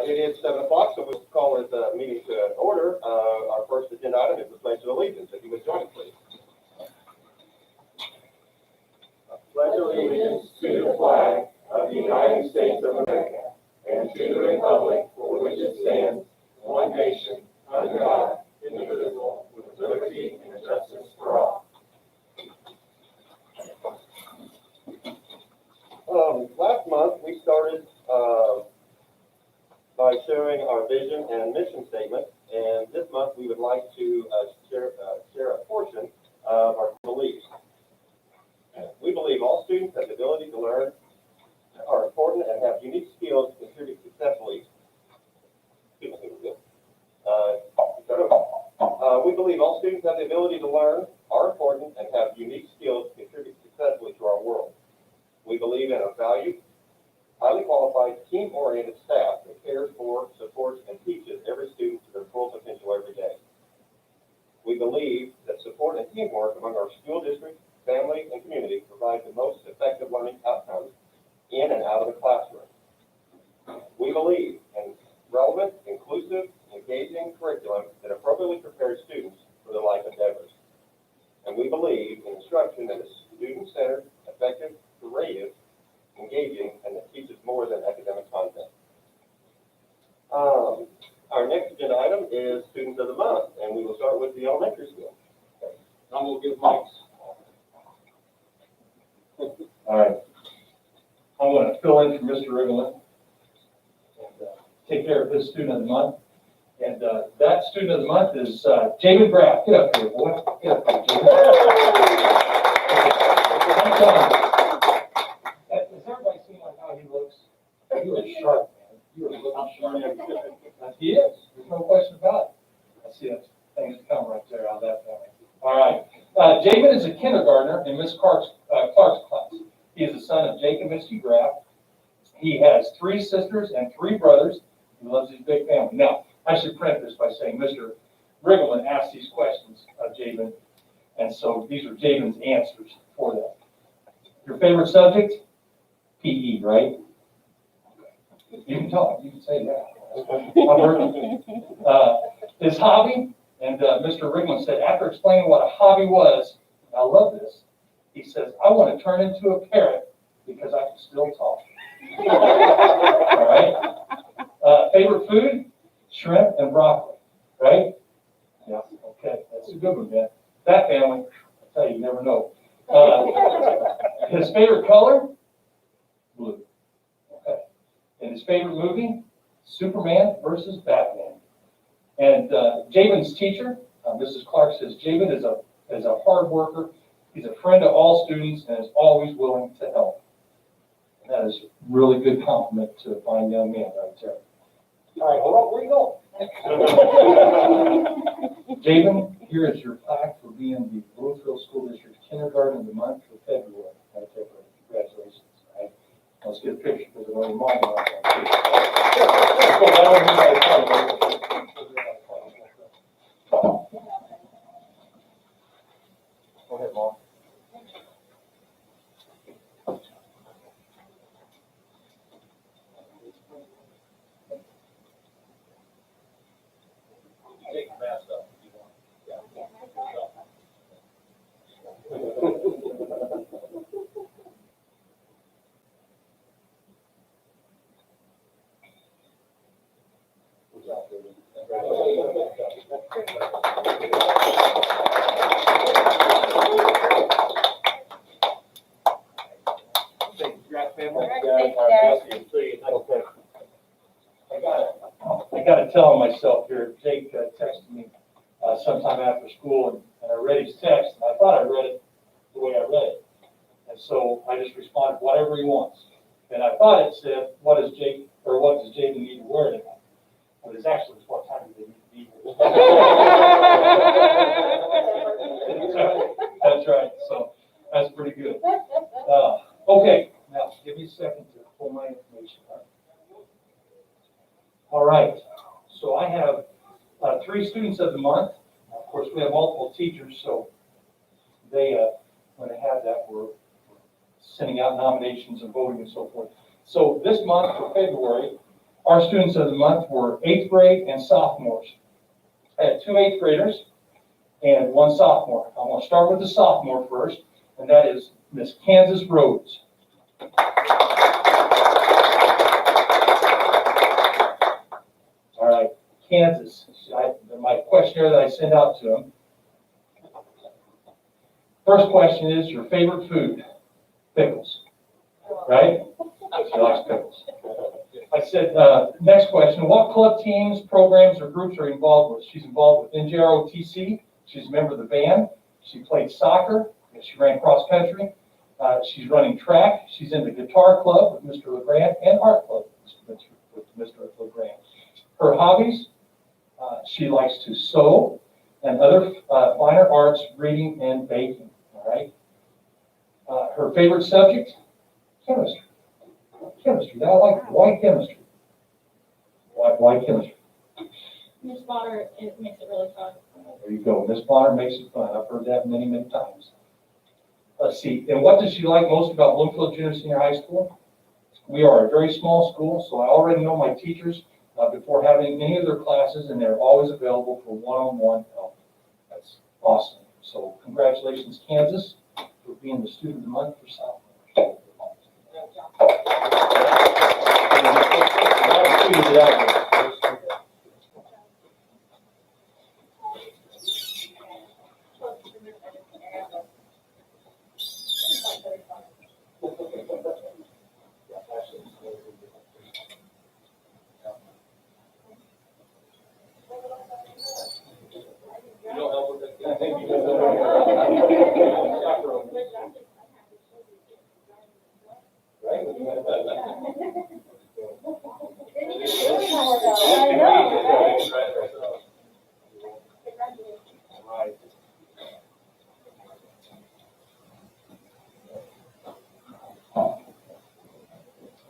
It is 7 o'clock, so we'll call this meeting to order. Our first agenda item is the Pledge of Allegiance. If you would join, please. Pledge allegiance to the flag of the United States of America and to the republic for which it stands, one nation, under God, indivisible, with liberty and justice for all. Last month, we started by sharing our vision and mission statement, and this month we would like to share a portion of our beliefs. We believe all students have the ability to learn, are important, and have unique skills to contribute successfully. We believe all students have the ability to learn, are important, and have unique skills to contribute successfully to our world. We believe in a valued, highly qualified, team-oriented staff that cares for, supports, and teaches every student to their full potential every day. We believe that support and teamwork among our school district, family, and community provide the most effective learning outcomes in and out of the classroom. We believe in relevant, inclusive, engaging curriculum that appropriately prepares students for their life endeavors. And we believe in instruction that is student-centered, effective, creative, engaging, and that teaches more than academic content. Our next agenda item is Students of the Month, and we will start with the elementary school. I'm going to give Mike's. All right. I'm going to fill in for Mr. Riggleman and take care of his student of the month. And that student of the month is Jamin Graff. Get up here, boy. Get up here, Jamin. Has everybody seen like how he looks? You are sharp, man. You are looking sharp. He is. There's no question about it. I see that thing that's coming right there out of that family. All right. Jamin is a kindergartner in Miss Clark's class. He is the son of Jake and Misty Graff. He has 3 sisters and 3 brothers. He loves his big family. Now, I should print this by saying Mr. Riggleman asked these questions of Jamin, and so these are Jamin's answers for them. Your favorite subject? PE, right? You can talk. You can say that. I'm working. His hobby, and Mr. Riggleman said, after explaining what a hobby was, I love this, he says, I want to turn into a parrot because I can still talk. All right. Favorite food? Shrimp and broccoli, right? Yeah, okay. That's a good one, man. That family, I tell you, you never know. His favorite color? Blue. Okay. And his favorite movie? Superman versus Batman. And Jamin's teacher, Mrs. Clark, says Jamin is a hard worker. He's a friend to all students and is always willing to help. And that is a really good compliment to a fine young man right there. All right, hold on, where you going? Jamin, here is your plaque for being the Bloomfield School District Kindergarten of the Month for February. Right there, buddy. Congratulations. All right. Let's get a picture because I know your mom wants Go ahead, Mom. Take your mask off if you want. Yeah. Good job, baby. I got to tell myself here, Jake texted me sometime after school, and I read his text, and I thought I read it the way I read it. And so I just responded, whatever he wants. And I thought it said, what does Jaden need to wear tonight? But it's actually, what time do they need to be here? That's right. So that's pretty good. Okay, now give me a second to pull my information up. All right, so I have 3 students of the month. Of course, we have multiple teachers, so they, when they have that, we're sending out nominations and voting and so forth. So this month for February, Our students of the month were 8th grade and sophomores. I had 2 8th graders and 1 sophomore. I'm going to start with the sophomore first, and that is Miss Kansas Rhodes. All right, Kansas. My questionnaire that I sent out to them. First question is your favorite food? Pickles, right? She likes pickles. I said, next question, what club teams, programs, or groups are you involved with? She's involved with NJROTC. She's a member of the band. She played soccer. She ran cross country. She's running track. She's in the guitar club with Mr. LeGrand and art club with Mr. LeGrand. Her hobbies, she likes to sew and other finer arts, reading and baking. All right. Her favorite subject, chemistry. Chemistry. I like why chemistry. Why chemistry? Miss Bonner, it makes it really fun. There you go. Miss Bonner makes it fun. I've heard that many, many times. Let's see. And what does she like most about Bloomfield Junior Senior High School? We are a very small school, so I already know my teachers before having any of their classes, and they're always available for one-on-one help. That's awesome. So congratulations, Kansas, for being the Student of the Month for sophomores.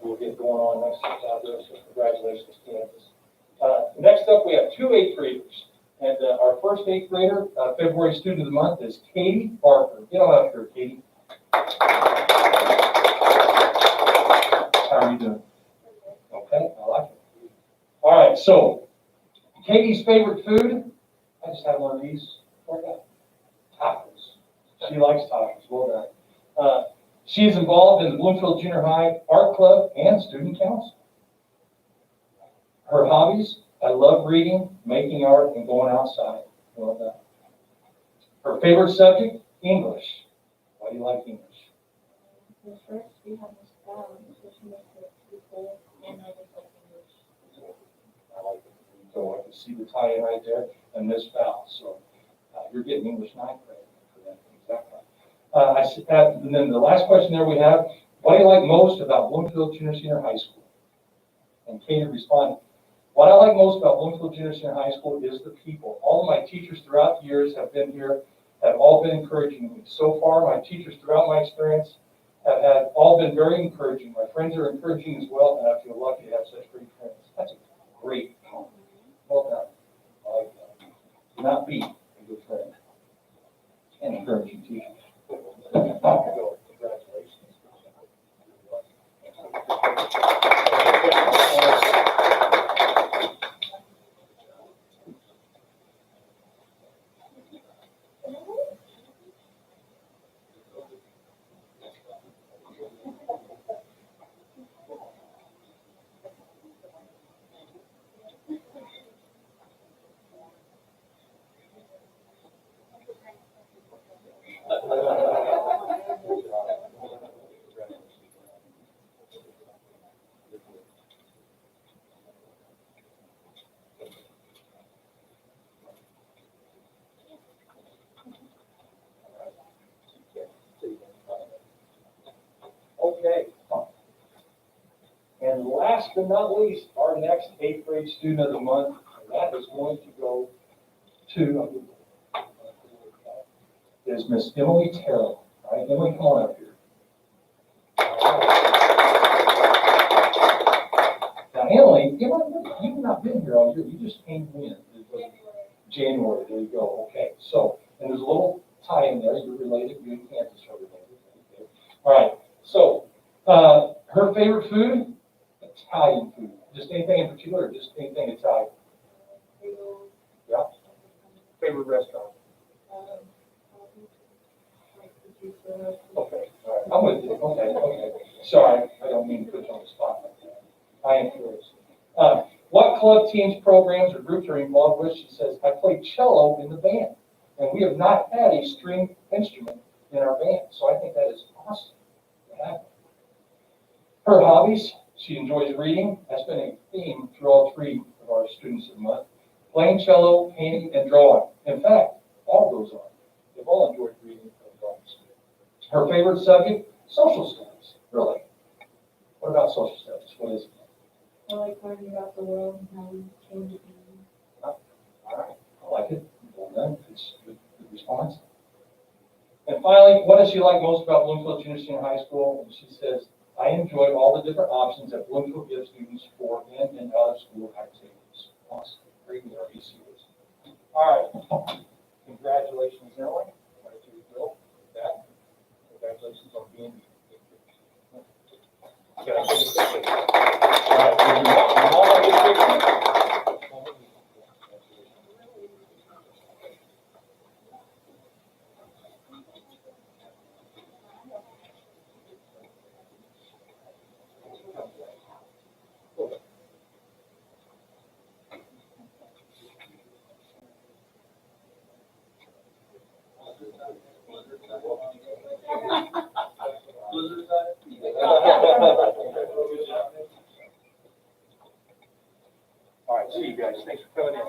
We'll get going on next week out there, so congratulations, Kansas. Next up, we have 2 8th graders. And our first 8th grader, February Student of the Month, is Katie Barker. Get on up here, Katie. How are you doing? Okay, I like it. All right, so Katie's favorite food, I just had one of these. Tacos. She likes tacos. Well done. She is involved in the Bloomfield Junior High Art Club and Student Council. Her hobbies, I love reading, making art, and going outside. Well done. Her favorite subject, English. Why do you like English? The first we have Miss Brown, so she makes it people, and I just like English. I like it. So I can see the tie-in right there, and Miss Val. So you're getting English 9th grade for that. Exactly. And then the last question there we have, what do you like most about Bloomfield Junior Senior High School? And Katie responded, what I like most about Bloomfield Junior Senior High School is the people. All of my teachers throughout the years have been here, have all been encouraging me. So far, my teachers throughout my experience have all been very encouraging. My friends are encouraging as well, and I feel lucky to have such great friends. That's a great comment. Well done. I like that. Do not be a good friend and encouraging teachers. Congratulations. Okay. And last but not least, our next 8th grade Student of the Month, and that is going to go to, is Miss Emily Terrell. All right, Emily, come on up here. Now, Emily, you've not been here all year. You just came in. January, there you go. Okay, so, and there's a little tie in there. You're related. You and Kansas are related. Okay. All right, so her favorite food, Italian food. Just anything in particular, or just anything Italian? Yeah. Favorite restaurant? Okay, all right, I'm with you, okay. Sorry, I don't mean to put you on the spot like that. I am curious. What club, teams, programs, or groups are you involved with? She says, I play cello in the band, and we have not had a string instrument in our band, so I think that is awesome to have. Her hobbies, she enjoys reading. That's been a theme through all three of our students of the month. Playing cello, painting, and drawing. In fact, all those are. They've all enjoyed reading and drawing. Her favorite subject, social studies. Really? What about social studies? What is it? I like learning about the world and how we came to be. All right, I like it. Well done. It's a good response. And finally, what does she like most about Bloomfield Junior Senior High School? And she says, I enjoy all the different options that Bloomfield gives students for in and out of school activities. Awesome. Great with our ECUs. All right. Congratulations, Emily. Right to you, Bill. That. Congratulations on being. All right, see you guys. Thanks for coming in.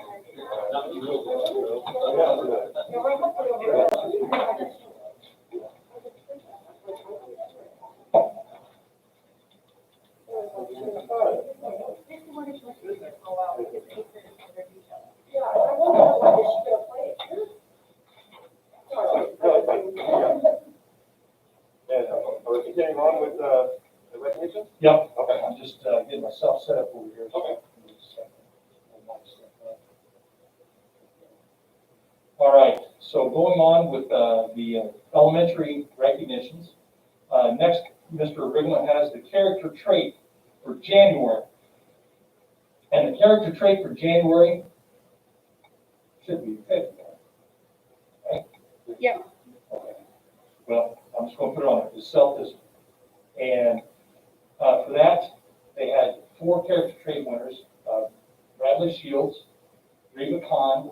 And are we continuing on with the recognition? Yep. Okay. I'm just getting myself set up over here. Okay. All right, so going on with the elementary recognitions. Next, Mr. Rigland has the character trait for January. And the character trait for January should be February. Right? Yeah. Okay. Well, I'm just going to put it on there, it's self-discipline. And for that, they had 4 character trait winners, Bradley Shields, Reba Kahn,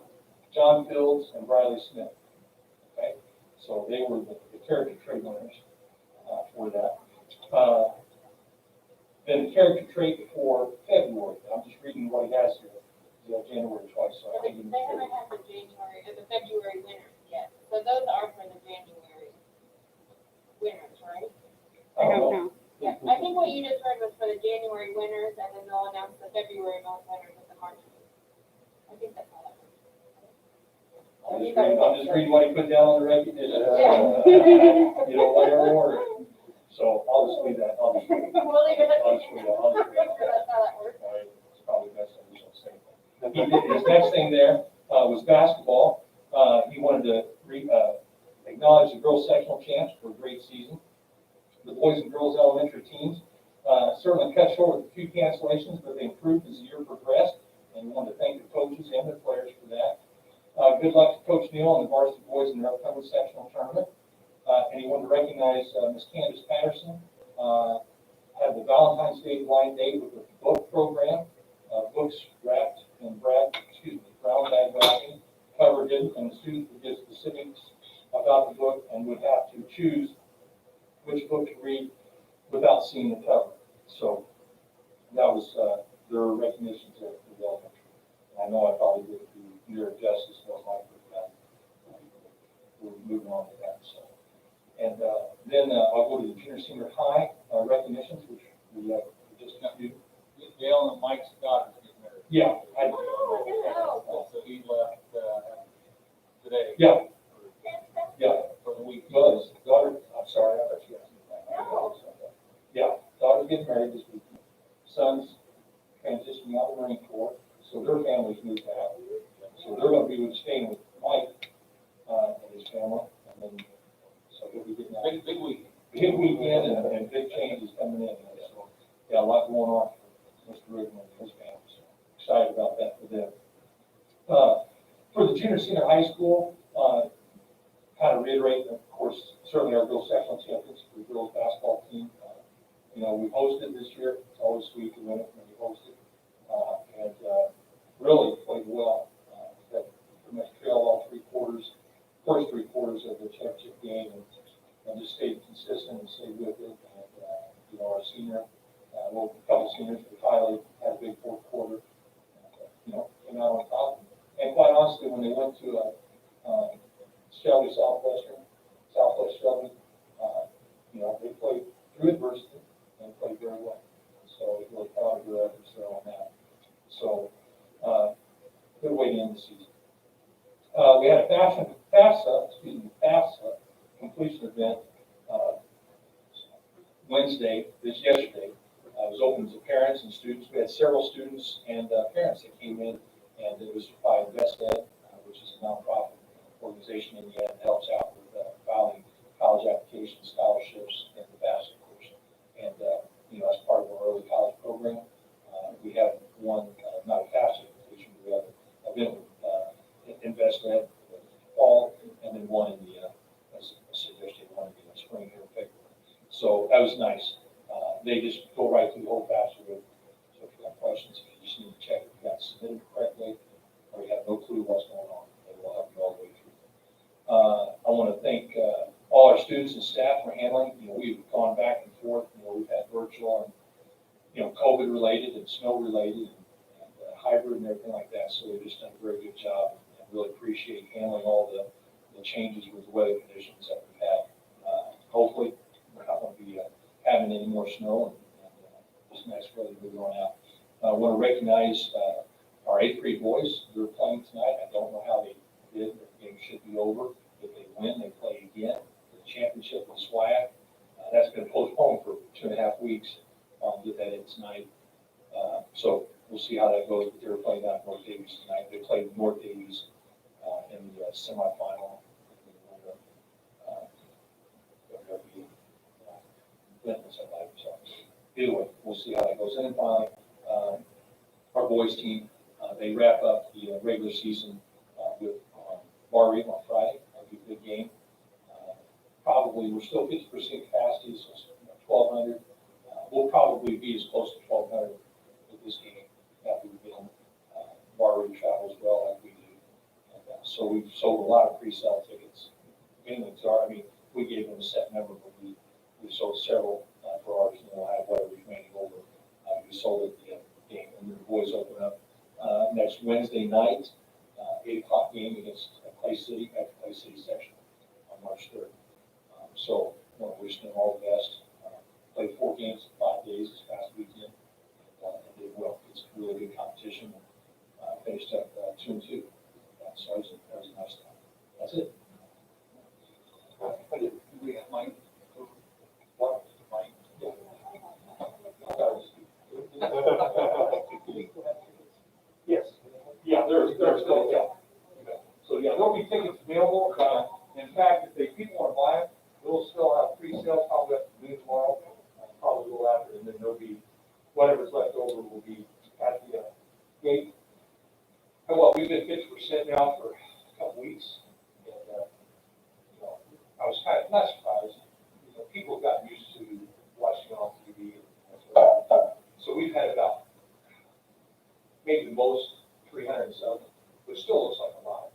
John Fields, and Briley Smith. Okay, so they were the character trait winners for that. Then the character trait for February, I'm just reading what he has here. He had January twice, so I They think haven't had the January, or the February winners yet, so those are for the January winners, right? I don't know. Yeah, I think what you just heard was for the January winners, and then they'll announce the February month winners at the March meeting. I think that's how that works. I'm just reading what he put down on the recognition. You don't want to order it. So I'll just leave that. I'll just leave it. We'll leave it at I'll just leave it. I'll just leave it. That's how that works. All right, it's probably best I just don't say anything. His next thing there was basketball. He wanted to acknowledge the girls sectional champs for a great season. The boys and girls elementary teams certainly cut short with a few cancellations, but they improved as the year progressed, and we wanted to thank the coaches and the players for that. Good luck to Coach Neal and the varsity boys in their upcoming sectional tournament. And he wanted to recognize Ms. Candace Patterson, had the Valentine's Day blind date with the book program, books wrapped in brown bag wrapping, covered it, and the students would give specifics about the book and would have to choose which book to read without seeing the cover. So that was their recognition to the elementary. I know I probably did your justice, most likely, but we're moving on to that. So. And then I'll go to the junior senior high recognitions, which we just do. Gail and Mike's daughter's getting married. Yeah. So he left today. Yeah. Yeah. For the week. Well, his daughter, I'm sorry, I thought you asked me that. Yeah, daughter's getting married this week. Son's transitioning out of the Marine Corps, so their families moved out. So they're going to be staying with Mike and his family, and then so we'll be getting that. Big week. Big weekend and big changes coming in. So, yeah, a lot going on Mr. Rickman and his family. So excited about that for them. For the junior senior high school, kind of reiterate, of course, certainly our girls sectional champions for the girls basketball team. We hosted this year. It's always sweet to win it when you host it. And really played well. That pretty much trailed all first three quarters of the championship game, and just stayed consistent and stayed with it. And our senior, a couple seniors, but Kylie had a big fourth quarter. Came out on top. And quite honestly, when they went to Shelby Southwest Shelby, they played through adversity and played very well. So really proud of their efforts there on that. So good way to end the season. We had a FAFSA completion event yesterday. It was open to parents and students. We had several students and parents that came in, and it was by InvestEd, which is a nonprofit organization in the end that helps out with filing college applications, scholarships, and the FAFSA course. And as part of our early college program, we have one, not a FAFSA completion, we have an event with InvestEd fall, and then one in the, as I suggested, one in the spring here in February. So that was nice. They just go right through the whole FAFSA with. So if you have questions, you just need to check if you got submitted correctly, or you have no clue what's going on. They will help you all the way through. I want to thank all our students and staff for handling. We've gone back and forth. We've had virtual and COVID related and snow related and hybrid and everything like that. So we've just done a very good job, and really appreciate handling all the changes with the weather conditions that we've had. Hopefully, we're not going to be having any more snow and just nice weather to go out. I want to recognize our 8th grade boys who are playing tonight. I don't know how they did. The game should be over. If they win, they play again. The championship with SWAC. That's been postponed for 2.5 weeks. I'll get that in tonight. So we'll see how that goes. But they're playing out North Davies tonight. They played North Davies in the semifinal. Either way, we'll see how that goes. And then finally, our boys team, they wrap up the regular season with Bar Reef on Friday. That'll be a good game. Probably, we're still 50% capacity, so it's 1,200. We'll probably be as close to 1,200 with this game after we've been Bar Reef travel as well like we do. And, so we've sold a lot of pre-sale tickets. We gave them a set number, but we sold several for ours, and we'll have whatever remaining over. We sold at the game, and the boys open up next Wednesday night, 8 o'clock game against Clay City at the Clay City section on March 3rd. So I want to wish them all the best. Played 4 games in 5 days this past weekend, and did well. It's a really good competition. Finished up 2-2. So that was a nice time. That's it. We have Mike. What? Mike. Yes. Yeah, there's still, yeah. So, yeah, there'll be tickets available. In fact, if people want to buy them, we'll still have pre-sales probably up to noon tomorrow, probably a little after, and then there'll be, whatever's left over will be at the gate. And we've been 50% now for a couple weeks, and, I was kind of not surprised. People got used to watching on TV. So we've had about maybe the most 300 subs, which still looks like a lot.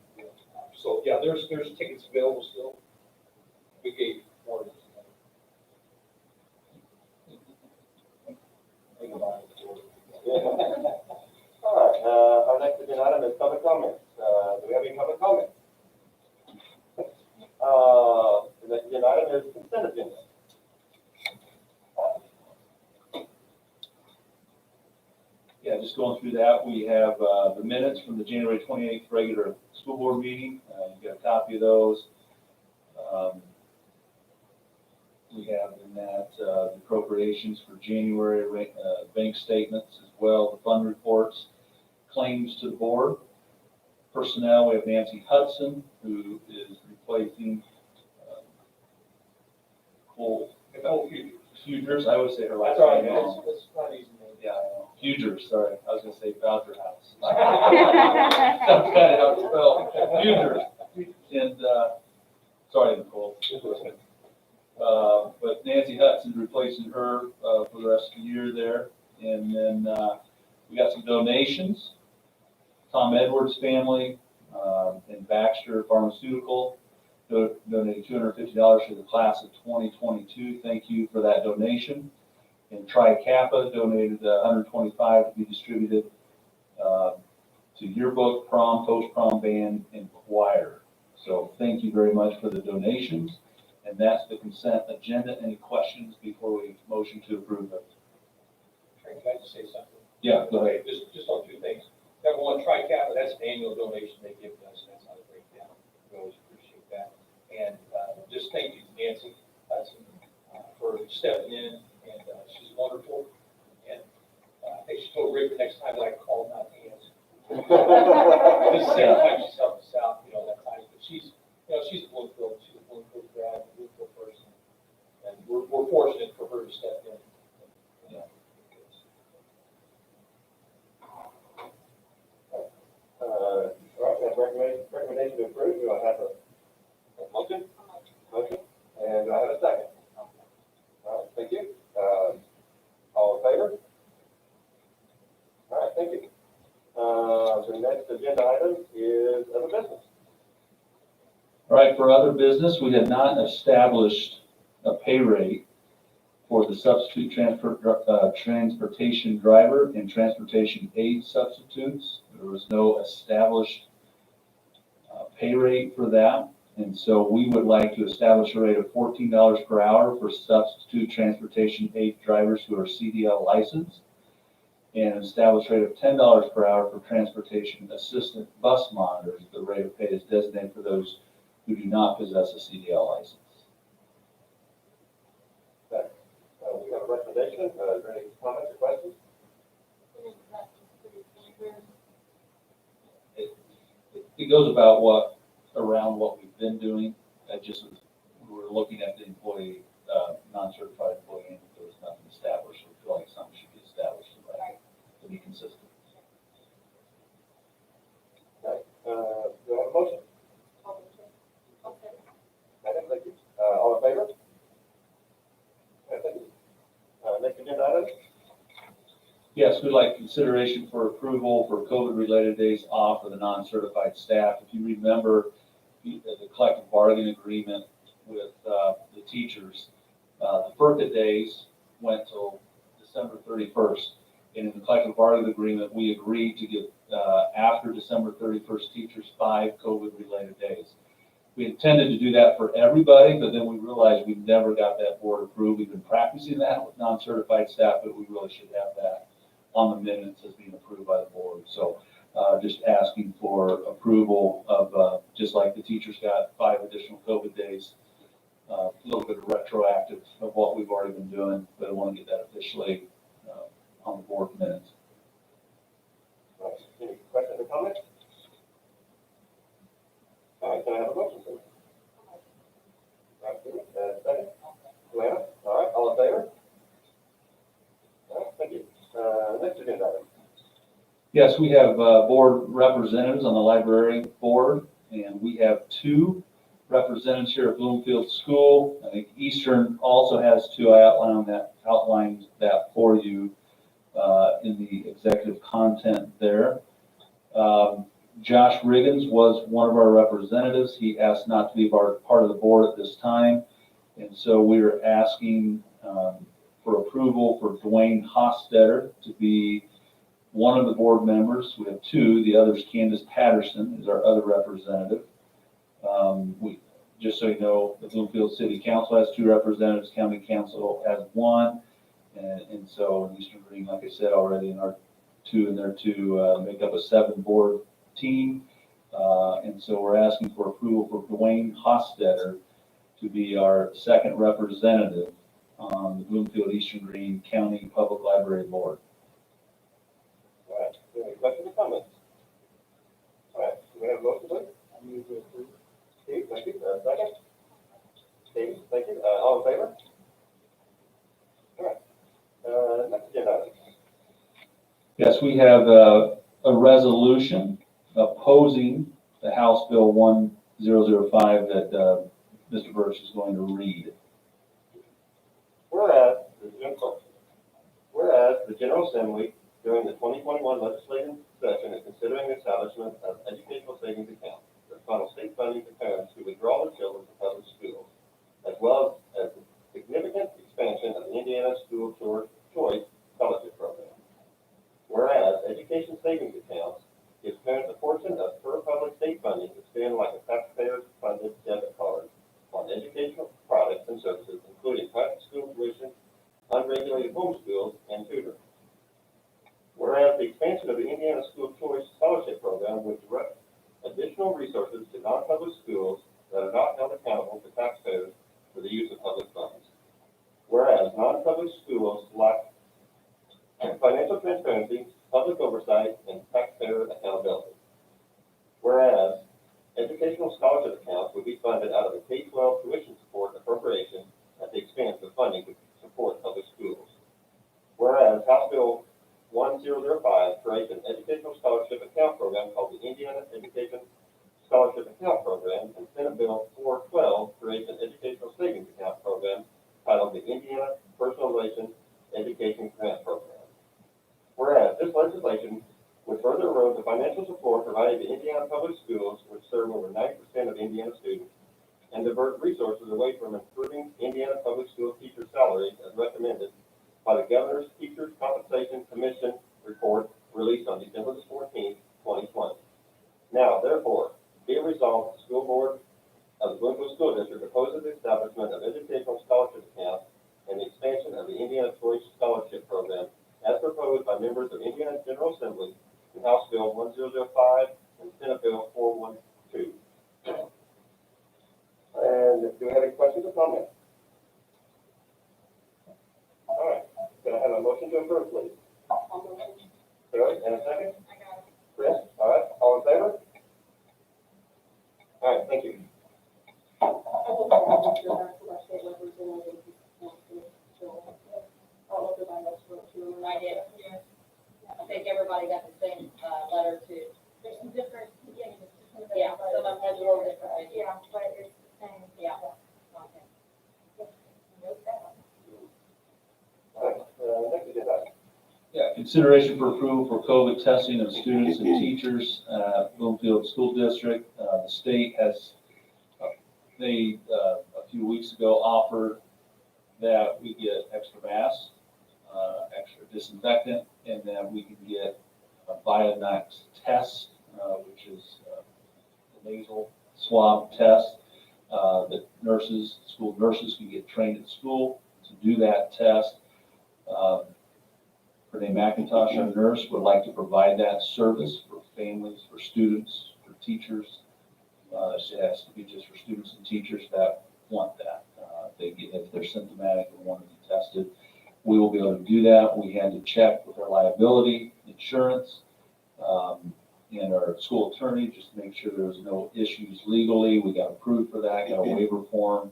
So yeah, there's tickets available still. We gave more than All right, our next agenda item is public comments. Do we have any public comments? The next agenda item is consent agenda. Yeah, just going through that, we have the minutes from the January 28th regular school board meeting. You got a copy of those. We have in that the appropriations for January, bank statements as well, the fund reports, claims to the board. Personnel, we have Nancy Hudson, who is replacing Cole Futures. I would say her last name wrong. It's not easy. Yeah, Hugers, sorry, I was gonna say Boucher House. That's kind of how it's spelled, Hugers. And, sorry, Nicole. But Nancy Hudson's replacing her, for the rest of the year there. And then, we got some donations. Tom Edwards' family, and Baxter Pharmaceutical donated $250 for the class of 2022. Thank you for that donation. And Tri Kappa donated $125 to be distributed to yearbook, prom, post-prom band, and choir. So thank you very much for the donations. And that's the consent agenda. Any questions before we motion to approve it? Can I just say something? Yeah, go ahead. Just on two things. Number one, Tri-Kappa, that's an annual donation they give us, and that's how they break down. We always appreciate that. And just thank you, Nancy Hudson, for stepping in, and she's wonderful. And I think she told Rick the next time that I called, not to answer. Just saying, like she's helped us out, that time. But she's a Bloomfield grad, a Bloomfield person. And we're fortunate for her to step in. All right, we have recommendation to approve. Do I have a motion? Motion. And do I have a second? All right, thank you. All in favor? All right, thank you. The next agenda item is other business. All right, for other business, we have not established a pay rate for the substitute transportation driver and transportation aid substitutes. There was no established pay rate for that. And so we would like to establish a rate of $14 per hour for substitute transportation aid drivers who are CDL licensed, and an established rate of $10 per hour for transportation assistant bus monitors. The rate of pay is designated for those who do not possess a CDL license. We have a recommendation. Is there any comments or questions? It goes about around what we've been doing. We were looking at the employee, non-certified employee, and there was nothing established. We feel like something should be established to be consistent. Okay, do I have a motion? Okay, thank you. All in favor? Okay, thank you. Next agenda item? Yes, we'd like consideration for approval for COVID-related days off for the non-certified staff. If you remember the collective bargaining agreement with the teachers, the FERCA days went till December 31st. And in the collective bargaining agreement, we agreed to give, after December 31st, teachers 5 COVID-related days. We intended to do that for everybody, but then we realized we never got that board approved. We've been practicing that with non-certified staff, but we really should have that on the minutes as being approved by the board. So just asking for approval of, just like the teachers got 5 additional COVID days, a little bit of retroactive of what we've already been doing, but I want to get that officially on the board minutes. Any questions or comments? All right, can I have a motion, please? All right, second. Joanna? All right, all in favor? All right, thank you. Next agenda item. Yes, we have board representatives on the library board, and we have 2 representatives here at Bloomfield School. I think Eastern also has 2. I outlined that for you in the executive content there. Josh Riggins was one of our representatives. He asked not to be part of the board at this time, and so we are asking for approval for Dwayne Hostetter to be one of the board members. We have 2. The other is Candace Patterson is our other representative. Just so you know, the Bloomfield City Council has 2 representatives. County Council has 1. And so Eastern Green, like I said already, and our 2 in there to make up a 7 board team. And so we're asking for approval for Dwayne Hostetter to be our 2nd representative on the Bloomfield Eastern Green County Public Library Board. All right, any questions or comments? All right, do we have a motion, please? I move to approve. Steve, thank you. Second? Steve, thank you. All in favor? All right. Next agenda item. Yes, we have a resolution opposing the House Bill 1005 that Mr. Birch is going to read. Whereas the General Assembly during the 2021 legislative session is considering the establishment of educational savings accounts that funnel state funding to parents who withdraw their children from public schools, as well as the significant expansion of the Indiana School Choice Scholarship Program. Whereas education savings accounts gives parents a portion of per public state funding to spend like a taxpayer-funded debit card on educational products and services, including private school tuition, unregulated homeschools, and tutoring. Whereas the expansion of the Indiana School Choice Scholarship Program would direct additional resources to non-public schools that are not held accountable to taxpayers for the use of public funds. Whereas non-public schools lack financial transparency, public oversight, and taxpayer accountability. Whereas educational scholarship accounts would be funded out of the K-12 tuition support appropriation at the expense of funding to support public schools. Whereas House Bill 1005 creates an educational scholarship account program called the Indiana Education Scholarship Account Program, and Senate Bill 412 creates an educational savings account program titled the Indiana Personalization Education Grant Program. Whereas this legislation would further erode the financial support provided to Indiana public schools, which serve over 90% of Indiana students, and divert resources away from improving Indiana public school teacher salaries as recommended by the Governor's Teachers Compensation Commission report released on December 14, 2020. Now, therefore, be it resolved that the school board of the Bloomfield School District opposes the establishment of educational scholarship accounts and the expansion of the Indiana Choice Scholarship Program as proposed by members of Indiana General Assembly in House Bill 1005 and Senate Bill 412. And do we have any questions or comments? All right, can I have a motion to approve, please? Sarah, and a second? Chris, all right, all in favor? All right, thank you. I did, yeah. I think everybody got the same, letter too. There's some different, yeah, Yeah, some of them has a little different. yeah, but it's the same. Yeah. Okay. All right, next agenda item. Yeah, consideration for approval for COVID testing of students and teachers, Bloomfield School District. The state has, they, a few weeks ago offered that we get extra masks, extra disinfectant, and that we can get a Bionax test, which is the nasal swab test. That nurses, school nurses can get trained at school to do that test. Renee McIntosh, our nurse, would like to provide that service for families, for students, for teachers. It has to be just for students and teachers that want that. If they're symptomatic and want to be tested, we will be able to do that. We had to check with our liability insurance and our school attorney just to make sure there was no issues legally. We got approved for that, got a waiver form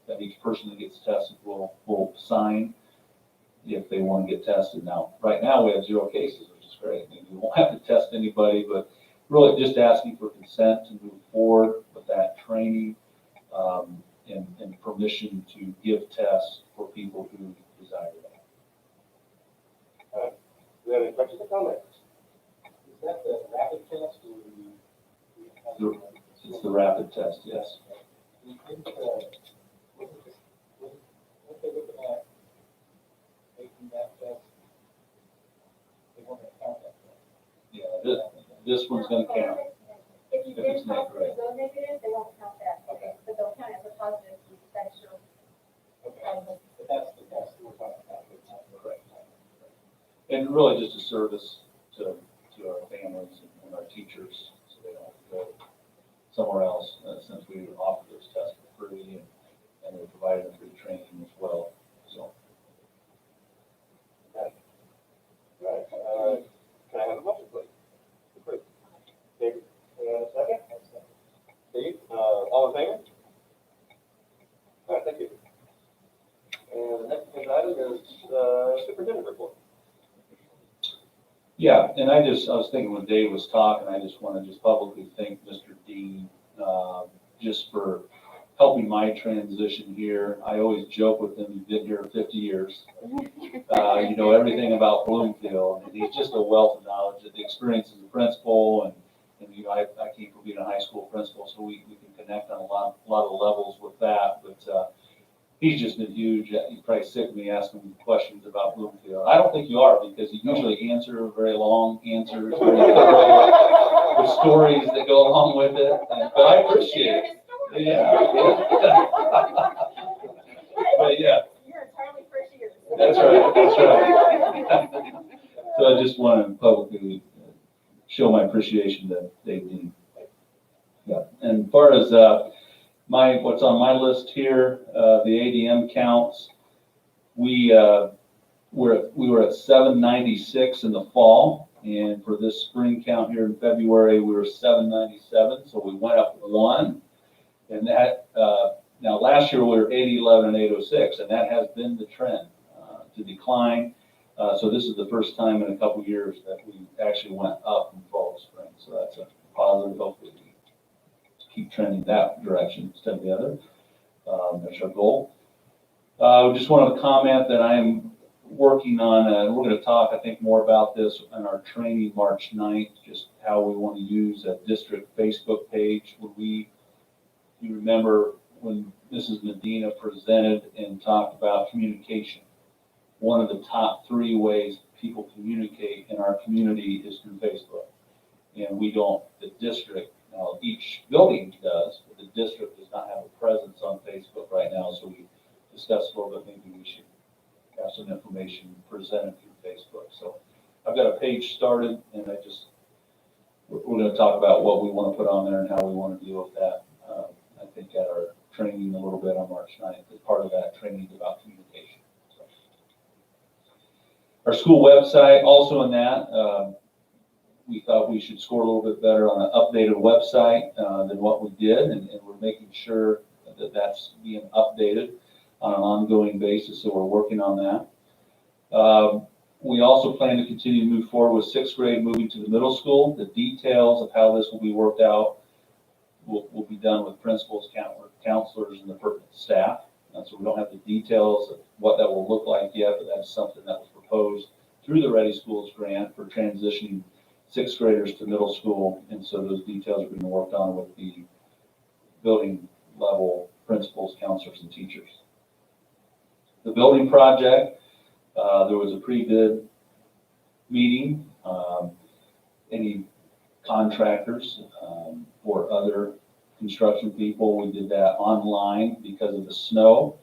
that each person that gets tested will sign if they want to get tested. Now, right now, we have 0 cases, which is great. I mean, we won't have to test anybody, but really just asking for consent to move forward with that training and permission to give tests for people who desire that. All right, do we have any questions or comments? Is that the rapid test or? It's the rapid test, yes. You think, what they looking at, making that test? They want to count that test. Yeah, this one's gonna count. If you If it's did negative, positive, go negative, they won't count that. Okay. But they'll count it as a positive, that's your. Okay, but that's the test we're talking about. It's not the right time. And really just a service to our families and our teachers, so they don't have to go somewhere else, since we offer those tests for free and we provided them free training as well, so. Right. Can I have a motion, please? Approved. David, second? Steve, all in favor? All right, thank you. And the next agenda item is superintendent report. Yeah, and I was thinking when Dave was talking, I just want to just publicly thank Mr. Dean, just for helping my transition here. I always joke with him, he's been here 50 years. You know everything about Bloomfield, and he's just a wealth of knowledge, the experience as a principal, and you know, I came from being a high school principal, so we can connect on a lot of levels with that, but, he's just been huge. You're probably sick of me asking him questions about Bloomfield. I don't think you are, because you usually answer very long answers, very thorough, with stories that go along with it, but I appreciate it. Yeah. But yeah, You're entirely first year. that's right. So I just want to publicly show my appreciation to Dave Dean. Yeah, and as far as what's on my list here, the ADM counts, we were at 796 in the fall, and for this spring count here in February, we were 797, so we went up one, and that, now last year we were 811 and 806, and that has been the trend to decline. So this is the first time in a couple of years that we actually went up from fall to spring, so that's a positive. Hopefully we keep trending that direction instead of the other. That's our goal. We just wanted to comment that I am working on, we're going to talk, I think, more about this in our training March 9th, just how we want to use a district Facebook page. You remember when Mrs. Medina presented and talked about communication. One of the top 3 ways people communicate in our community is through Facebook. And we don't, the district, now each building does, but the district does not have a presence on Facebook right now, so we discussed a little bit, maybe we should have some information presented through Facebook. So I've got a page started, and we're going to talk about what we want to put on there and how we want to deal with that. I think at our training a little bit on March 9th, as part of that training about communication. So. Our school website, also in that, we thought we should score a little bit better on an updated website than what we did, and we're making sure that that's being updated on an ongoing basis, so we're working on that. We also plan to continue to move forward with 6th grade moving to the middle school. The details of how this will be worked out will be done with principals, counselors, and the pertinent staff. So we don't have the details of what that will look like yet, but that's something that was proposed through the Ready Schools grant for transitioning 6th graders to middle school, and so those details are being worked on with the building level principals, counselors, and teachers. The building project, there was a pre-bid meeting. Any contractors or other construction people, we did that online because of the snow,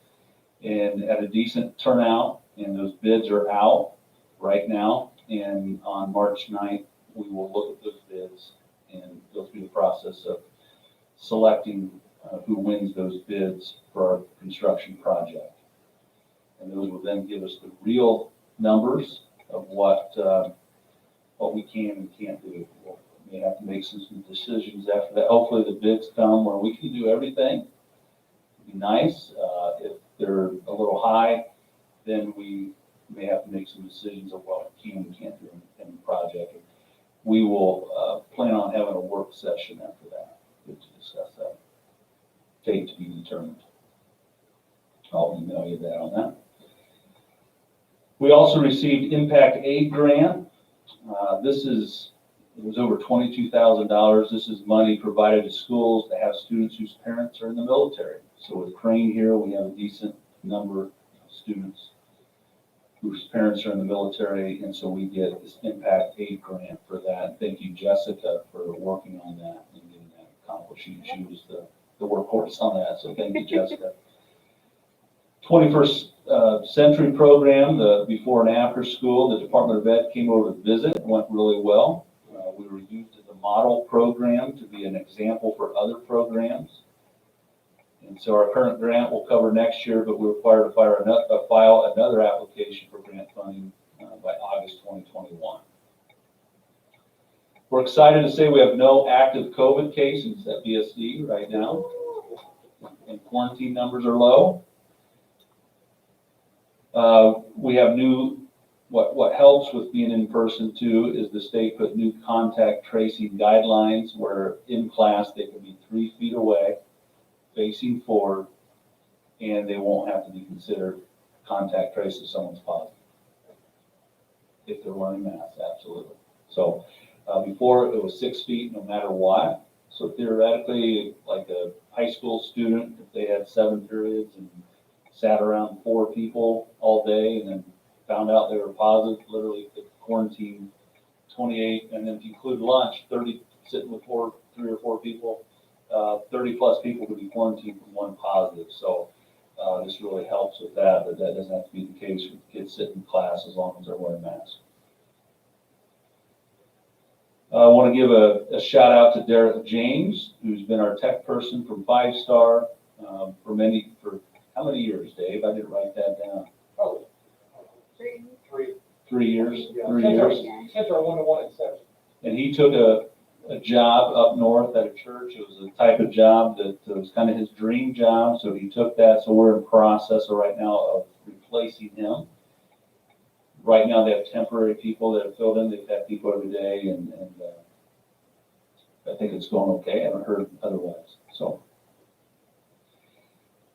and had a decent turnout, and those bids are out right now, and on March 9th, we will look at those bids and go through the process of selecting who wins those bids for our construction project. And those will then give us the real numbers of what we can and can't do. We may have to make some decisions after that. Hopefully the bids come where we can do everything. It'd be nice. If they're a little high, then we may have to make some decisions of what we can and can't do in the project. We will plan on having a work session after that to discuss that. Date to be determined. I'll email you that on that. We also received Impact Aid Grant. It was over $22,000. This is money provided to schools that have students whose parents are in the military. So with Crane here, we have a decent number of students whose parents are in the military, and so we get this Impact Aid Grant for that. Thank you, Jessica, for working on that and getting that accomplished. She was the workhorse on that, so thank you, Jessica. 21st Century Program, the before and after school, the Department of Ed came over to visit. It went really well. We were used as a model program to be an example for other programs. And so our current grant will cover next year, but we're required to file another application for grant funding by August 2021. We're excited to say we have no active COVID cases at BSD right now, and quarantine numbers are low. We have new What helps with being in person too is the state put new contact tracing guidelines where in class they can be 3 feet away, facing forward, and they won't have to be considered contact trace if someone's positive. If they're wearing masks, absolutely. So before it was 6 feet no matter what. So theoretically, like a high school student, if they had 7 periods and sat around 4 people all day and then found out they were positive, literally could quarantine 28, and then if you include lunch, 30, sitting with 3 or 4 people, 30 plus people could be quarantined from 1 positive. So this really helps with that doesn't have to be the case with kids sitting in class as long as they're wearing masks. I want to give a shout out to Derek James, who's been our tech person from 5-Star for how many years, Dave? I didn't write that down. Oh, 3. 3 years. yeah. 3 years. Since our one-to-one inception. And he took a job up north at a church. It was a type of job that was kind of his dream job. So he took that. So we're in process right now of replacing him. Right now they have temporary people that have filled in. They've had people every day, and I think it's going okay. I haven't heard otherwise. So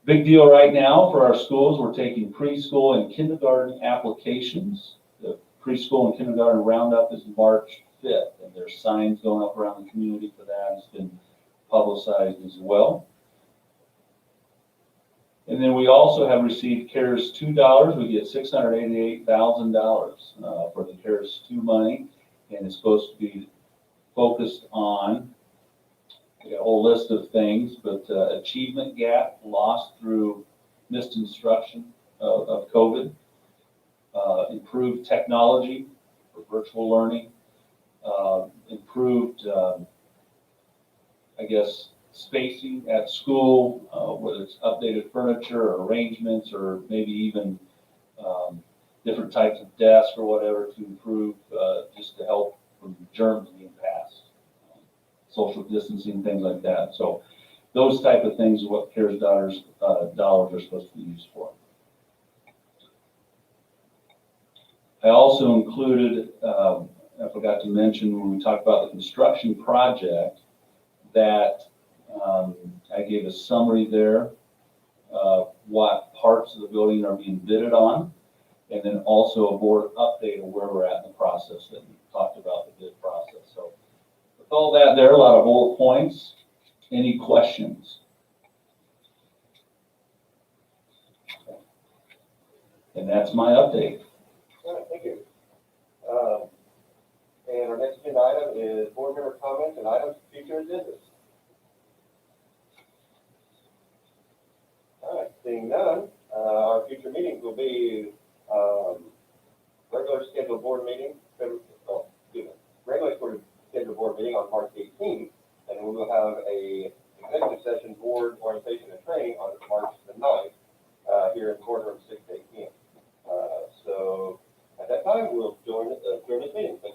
big deal right now for our schools. We're taking preschool and kindergarten applications. The preschool and kindergarten roundup is March 5th, and there's signs going up around the community for that. It's been publicized as well. And then we also have received CARES $2. We get $688,000 for the CARES 2 money, and it's supposed to be focused on a whole list of things, but achievement gap lost through missed instruction of COVID, improved technology for virtual learning, improved, spacing at school, whether it's updated furniture or arrangements or maybe even different types of desks or whatever to improve, just to help from germs being passed, social distancing, things like that. So those type of things are what CARES dollars are supposed to be used for. I also included, I forgot to mention when we talked about the construction project, that I gave a summary there of what parts of the building are being bidded on, and then also a board update of where we're at in the process that we talked about the bid process. So with all that there, a lot of bullet points. Any questions? And that's my update. All right, thank you. And our next agenda item is board member comments and items for future agendas. All right, seeing none, our future meetings will be regular scheduled board meeting, regular scheduled board meeting on March 18th, and we will have a executive session board orientation and training on March the 9th here in courtroom 6 to 8 p.m. So at that time, we'll join this meeting. Thank you.